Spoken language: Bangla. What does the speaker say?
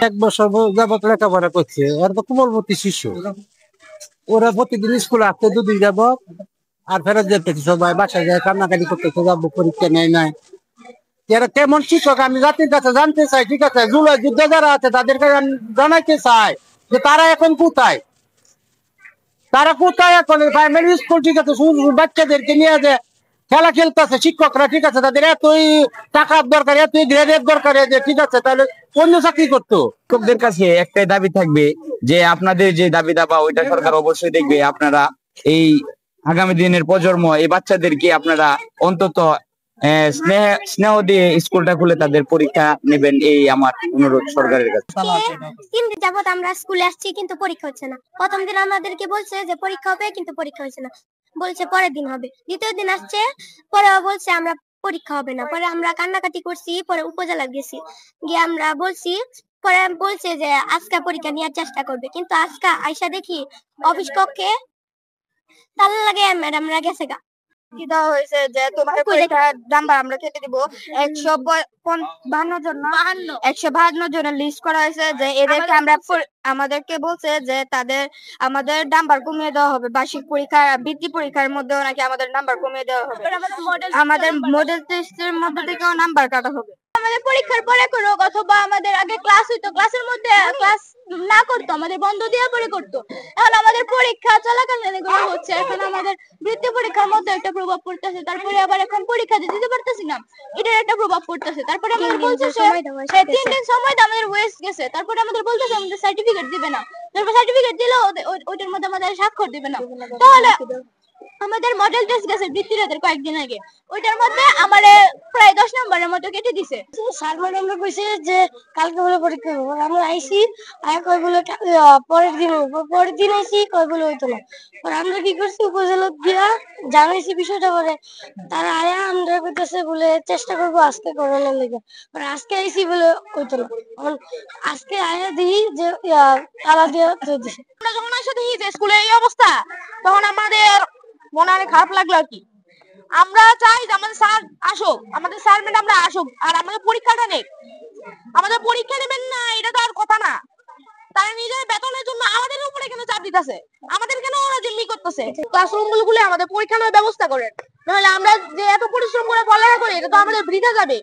এক বছর যাবত লেখাপড়া করছে, ওরা তো কোমলবতী শিশু, ওরা প্রতিদিন স্কুলে আসতে দুদিন যাবত আর ফেরত যেতেছে, সবাই বাসায় যায় কান্নাকাটি করতেছে, যাবো পরীক্ষা নেয় নাই। এরা কেমন শিক্ষক আমি জাতির কাছে জানতে চাই। ঠিক আছে, জুলাই যুদ্ধে যারা আছে তাদেরকে আমি জানাইতে চাই যে তারা এখন কোথায়, তারা কোথায় এখন প্রাইমারি স্কুল। ঠিক আছে, বাচ্চাদেরকে নিয়ে যে খেলা খেলতেছে শিক্ষকরা, ঠিক আছে, তাদের এতই টাকার দরকার, এতই গ্রেডের দরকার যে ঠিক আছে তাহলে অন্য চাকরি করতো। শিক্ষকদের কাছে একটাই দাবি থাকবে যে আপনাদের যে দাবি দাবা ওইটা সরকার অবশ্যই দেখবে। আপনারা এই আগামী দিনের প্রজন্ম এই বাচ্চাদেরকে আপনারা অন্তত স্নেহ দিয়ে স্কুলটা খুলে তাদের পরীক্ষা নেবেন, এই আমার অনুরোধ সরকারের কাছে। 3 দিন যাবত আমরা স্কুলে আসছি কিন্তু পরীক্ষা হচ্ছে না। প্রথম দিন আমাদেরকে বলছে যে পরীক্ষা হবে কিন্তু পরীক্ষা হচ্ছে না, বলছে পরের দিন হবে। দ্বিতীয় দিন আসছে, পরে বলছে আমরা পরীক্ষা হবে না। পরে আমরা কান্নাকাটি করছি, পরে উপজেলা গেছি, গিয়ে আমরা বলছি, পরে বলছে যে আজকে পরীক্ষা নেওয়ার চেষ্টা করবে, কিন্তু আজকে আইসা দেখি অফিস কক্ষে তালা লাগে ম্যাডামরা গেছে গা। দেওয়া হয়েছে যে তোমাদের পরীক্ষার নাম্বার আমরা কেটে দিব। 152 জন, 152 জনের লিস্ট করা হয়েছে যে এদেরকে আমরা আমাদেরকে বলছে যে আমাদের নাম্বার কমিয়ে দেওয়া হবে। বার্ষিক পরীক্ষা বৃত্তি পরীক্ষার মধ্যেও নাকি আমাদের নাম্বার কমিয়ে দেওয়া হবে, আমাদের মডেল টেস্টের মধ্যে থেকেও নাম্বার কাটা হবে। আমাদের পরীক্ষার পরে করো অথবা আমাদের আগে ক্লাস হইতো, ক্লাসের মধ্যে ক্লাস না করতো, আমাদের বন্ধ দিয়ে পরে করতো। এখন আমাদের পরীক্ষা চলাকালীন এগুলো হচ্ছে, এখন আমাদের বৃত্তি পরীক্ষার মধ্যে একটা প্রভাব পড়তেছে, তারপরে আবার এখন পরীক্ষা দিতে পারতেছি না, এটার একটা প্রভাব পড়তেছে। তারপরে আমাদের বলছে 3 দিন সময় আমাদের ওয়েস্ট গেছে। তারপরে আমাদের বলতেছে আমাদের সার্টিফিকেট দিবে না, তারপর সার্টিফিকেট দিলেও ওইটার মধ্যে আমাদের স্বাক্ষর দিবে না। তাহলে আমাদের মডেল টেস্ট গেছে বৃত্তিরাদের কয়েকদিন আগে, ওইটার মধ্যে আমারে প্রায় 10 নম্বরের মতো কেটে দিছে। স্যার ম্যাডামরা কইছে যে কালকে বলে পরীক্ষা হবে, আমরা আইছি আর কই বলে পরের দিন আইছি কই বলে হইতো না। আর আমরা কি করছি, উপজেলা দিয়া জানাইছি বিষয়টা, পরে তারা আয়া আমরা কইতেছে বলে চেষ্টা করবো আজকে করানোর লেগে। আর আজকে আইছি বলে হইতো না, আজকে আয়া দিই যে তালা দিয়ে দিছে। আমরা যখন এসে দেখি যে স্কুলের এই অবস্থা, তখন আমাদের মনে অনেক খারাপ লাগলো আর কি। আমরা চাই যে আমাদের স্যার আসুক, আমাদের স্যার ম্যাডামরা আসুক আর আমাদের পরীক্ষাটা নেই। আমাদের পরীক্ষা নেবেন না এটা তো আর কথা না, তারা নিজের বেতনের জন্য আমাদের উপরে কেন চাপ দিতেছে, আমাদের কেন ওরা জিম্মি করতেছে। ক্লাসরুম গুলো খুলে আমাদের পরীক্ষা নেওয়ার ব্যবস্থা করেন, নাহলে আমরা যে এত পরিশ্রম করে পড়ালেখা করি এটা তো আমাদের বৃথা যাবে।